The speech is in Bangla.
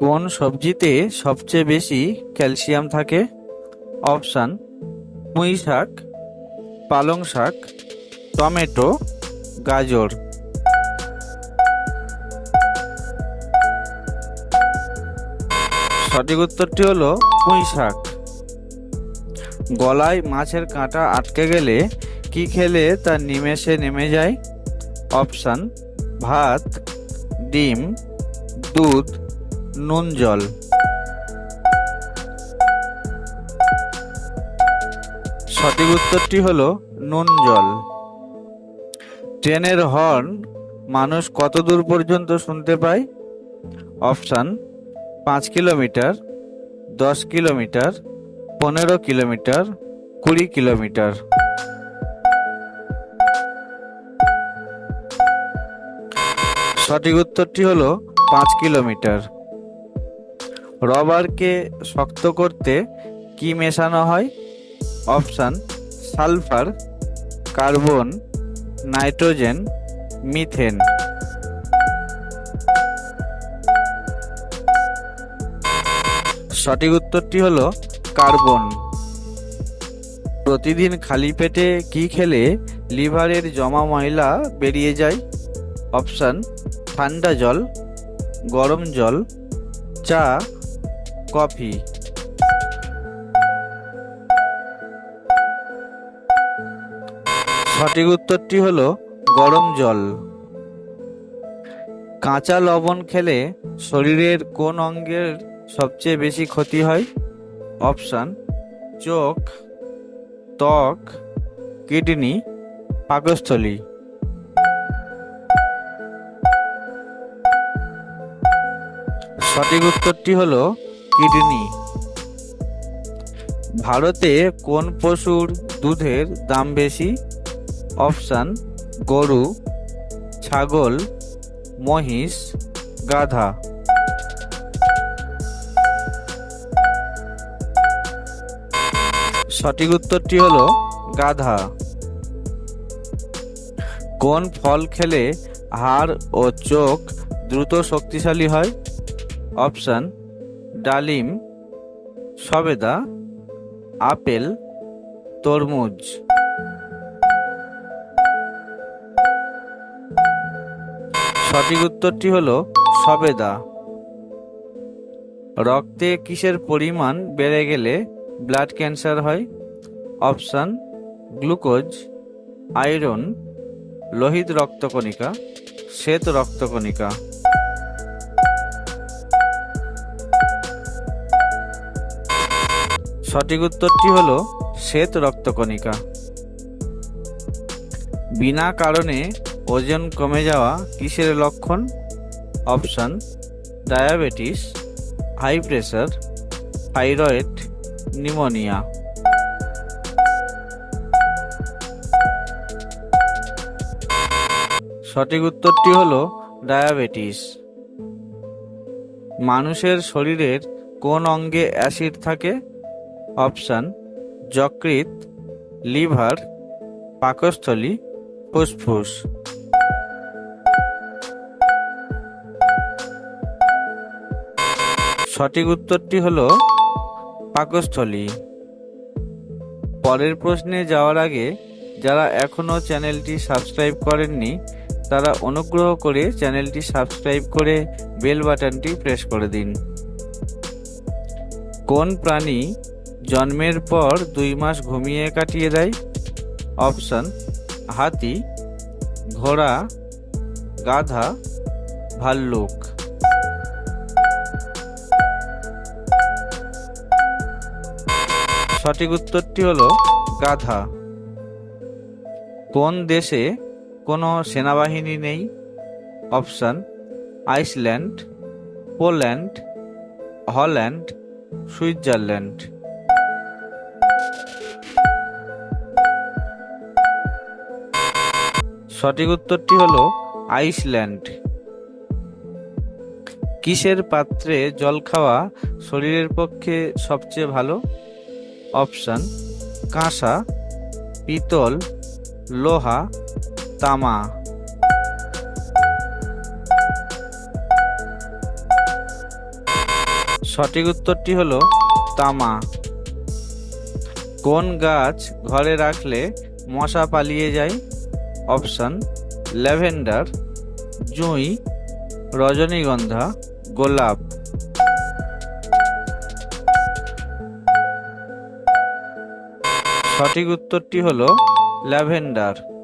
কোন সবজিতে সবচেয়ে বেশি ক্যালসিয়াম থাকে? অপশান: পুঁই শাক, পালং শাক, টমেটো, গাজর। সঠিক উত্তরটি হলো পুঁই শাক। গলায় মাছের কাঁটা আটকে গেলে কি খেলে তা নিমেষে নেমে যায়? অপশান: ভাত, ডিম, দুধ, নুন জল। সঠিক উত্তরটি হলো নুন জল। ট্রেনের হর্ন মানুষ কত দূর পর্যন্ত শুনতে পায়? Option: 5 kilometre, 10 kilometre, 15 kilometre, 20 kilometre. সঠিক উত্তরটি হলো 5 কিলোমিটার। রবারকে শক্ত করতে কি মেশানো হয়? Option: sulphur, carbon, nitrogen, methane. সঠিক উত্তরটি হলো কার্বন। প্রতিদিন খালি পেটে কি খেলে লিভারের জমা ময়লা বেরিয়ে যায়? অপশান: ঠান্ডা জল, গরম জল, চা, কফি। সঠিক উত্তরটি হলো গরম জল। কাঁচা লবণ খেলে শরীরের কোন অঙ্গের সবচেয়ে বেশি ক্ষতি হয়? অপশান: চোখ, ত্বক, কিডনি, পাকস্থলী। সঠিক উত্তরটি হলো কিডনি। ভারতে কোন পশুর দুধের দাম বেশি? অপশান: গরু, ছাগল, মহিষ, গাধা। সঠিক উত্তরটি হলো গাধা। কোন ফল খেলে হাড় ও চোখ দ্রুত শক্তিশালী হয়? অপশান: ডালিম, সবেদা, আপেল, তরমুজ। সঠিক উত্তরটি হলো সবেদা। রক্তে কিসের পরিমাণ বেড়ে গেলে ব্লাড ক্যান্সার হয়? অপশান: গ্লুকোজ, আয়রন, লোহিত রক্তকণিকা, শ্বেত রক্তকণিকা। সঠিক উত্তরটি হলো শ্বেত রক্তকণিকা। বিনা কারণে ওজন কমে যাওয়া কিসের লক্ষণ? Option: diabetes, high pressure, thyroid, pneumonia. সঠিক উত্তরটি হলো ডায়াবেটিস। মানুষের শরীরের কোন অঙ্গে অ্যাসিড থাকে? অপশান: যকৃৎ, লিভার, পাকস্থলী, ফুসফুস। সঠিক উত্তরটি হলো পাকস্থলী। পরের প্রশ্নে যাওয়ার আগে যারা এখনো চ্যানেলটি সাবস্ক্রাইব করেননি তারা অনুগ্রহ করে চ্যানেলটি সাবস্ক্রাইব করে বেল বাটনটি প্রেস করে দিন। কোন প্রাণী জন্মের পর 2 মাস ঘুমিয়ে কাটিয়ে দেয়? অপশান: হাতি, ঘোড়া, গাধা, ভাল্লুক। সঠিক উত্তরটি হলো গাধা। কোন দেশে কোনো সেনাবাহিনী নেই? Option: Iceland, Poland, Holland, Switzerland. সঠিক উত্তরটি হলো আইসল্যান্ড। কিসের পাত্রে জল খাওয়া শরীরের পক্ষে সবচেয়ে ভালো? অপশান: কাঁসা, পিতল, লোহা, তামা। সঠিক উত্তরটি হলো তামা। কোন গাছ ঘরে রাখলে মশা পালিয়ে যায়? অপশন ল্যাভেন্ডার, জুঁই, রজনীগন্ধা, গোলাপ। সঠিক উত্তরটি হলো ল্যাভেন্ডার।